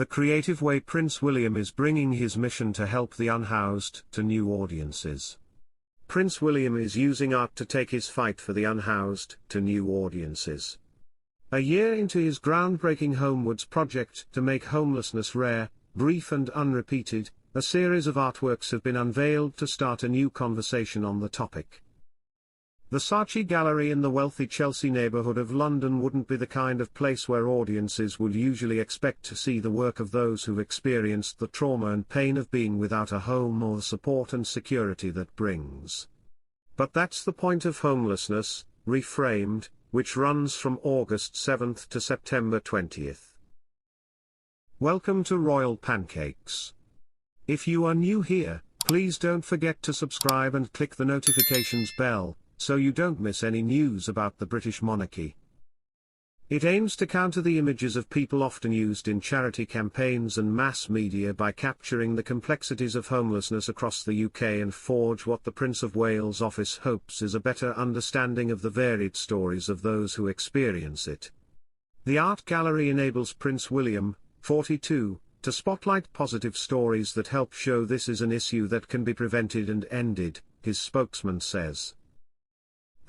the creative way Prince William is bringing his mission to help the unhoused to new audiences. Prince William is using art to take his fight for the unhoused to new audiences. A year into his groundbreaking Homewards project to make homelessness rare, brief and unrepeated, a series of artworks have been unveiled to start a new conversation on the topic. The Saatchi Gallery in the wealthy Chelsea neighbourhood of London wouldn't be the kind of place where audiences would usually expect to see the work of those who've experienced the trauma and pain of being without a home or the support and security that brings. But that's the point of Homelessness, Reframed, which runs from August 7th to September 20th. Welcome to Royal Pancakes. If you are new here, please don't forget to subscribe and click the notifications bell, so you don't miss any news about the British monarchy. It aims to counter the images of people often used in charity campaigns and mass media by capturing the complexities of homelessness across the UK and forge what the Prince of Wales office hopes is a better understanding of the varied stories of those who experience it. The art gallery enables Prince William, 42, to spotlight positive stories that help show this is an issue that can be prevented and ended, his spokesman says.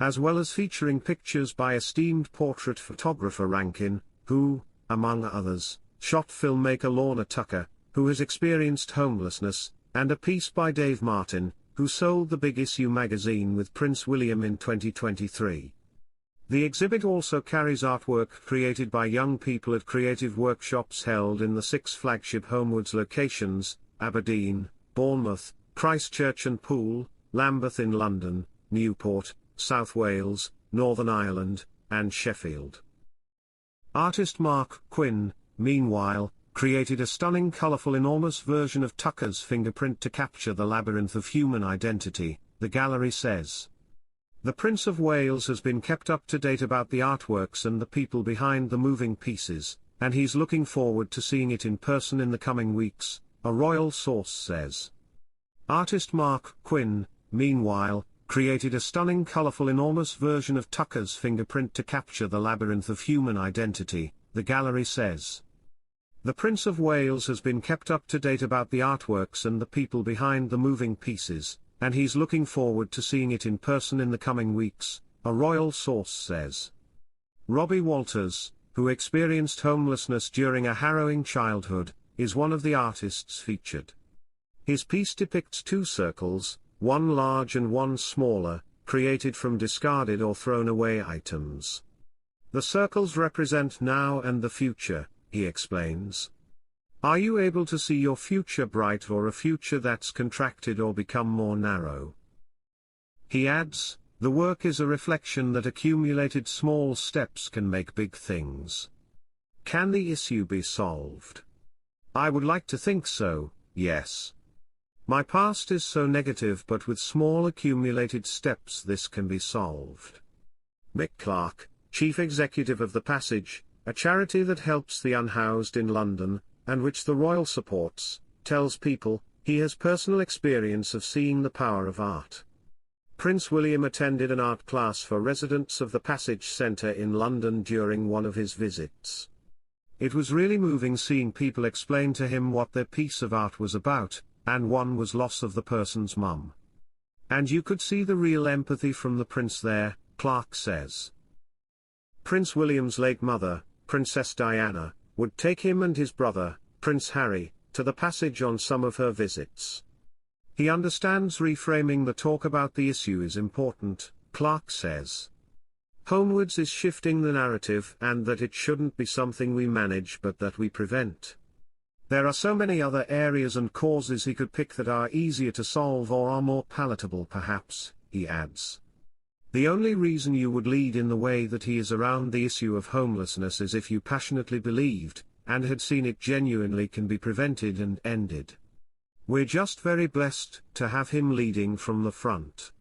As well as featuring pictures by esteemed portrait photographer Rankin, who, among others, shot filmmaker Lorna Tucker, who has experienced homelessness, and a piece by Dave Martin, who sold the Big Issue magazine with Prince William in 2023. The exhibit also carries artwork created by young people at creative workshops held in the 6 flagship Homewards locations, Aberdeen, Bournemouth, Christchurch and Poole, Lambeth in London, Newport, South Wales, Northern Ireland, and Sheffield. Artist Mark Quinn, meanwhile, created a stunning colourful enormous version of Tucker's fingerprint to capture the labyrinth of human identity, the gallery says. The Prince of Wales has been kept up to date about the artworks and the people behind the moving pieces, and he's looking forward to seeing it in person in the coming weeks, a royal source says. Artist Mark Quinn, meanwhile, created a stunning colourful enormous version of Tucker's fingerprint to capture the labyrinth of human identity, the gallery says. The Prince of Wales has been kept up to date about the artworks and the people behind the moving pieces, and he's looking forward to seeing it in person in the coming weeks, a royal source says. Robbie Walters, who experienced homelessness during a harrowing childhood, is one of the artists featured. His piece depicts 2 circles, one large and one smaller, created from discarded or thrown away items. The circles represent now and the future, he explains. Are you able to see your future bright or a future that's contracted or become more narrow? He adds, the work is a reflection that accumulated small steps can make big things. Can the issue be solved? I would like to think so, yes. My past is so negative, but with small accumulated steps this can be solved. Mick Clark, Chief Executive of The Passage, a charity that helps the unhoused in London, and which the Royal supports, tells people, he has personal experience of seeing the power of art. Prince William attended an art class for residents of the Passage Centre in London during one of his visits. It was really moving seeing people explain to him what their piece of art was about, and one was loss of the person's mum. And you could see the real empathy from the prince there, Clark says. Prince William's late mother, Princess Diana, would take him and his brother, Prince Harry, to the Passage on some of her visits. He understands reframing the talk about the issue is important, Clark says. Homewards is shifting the narrative and that it shouldn't be something we manage but that we prevent. There are so many other areas and causes he could pick that are easier to solve or are more palatable perhaps, he adds. The only reason you would lead in the way that he is around the issue of homelessness is if you passionately believed, and had seen it genuinely can be prevented and ended. We're just very blessed to have him leading from the front.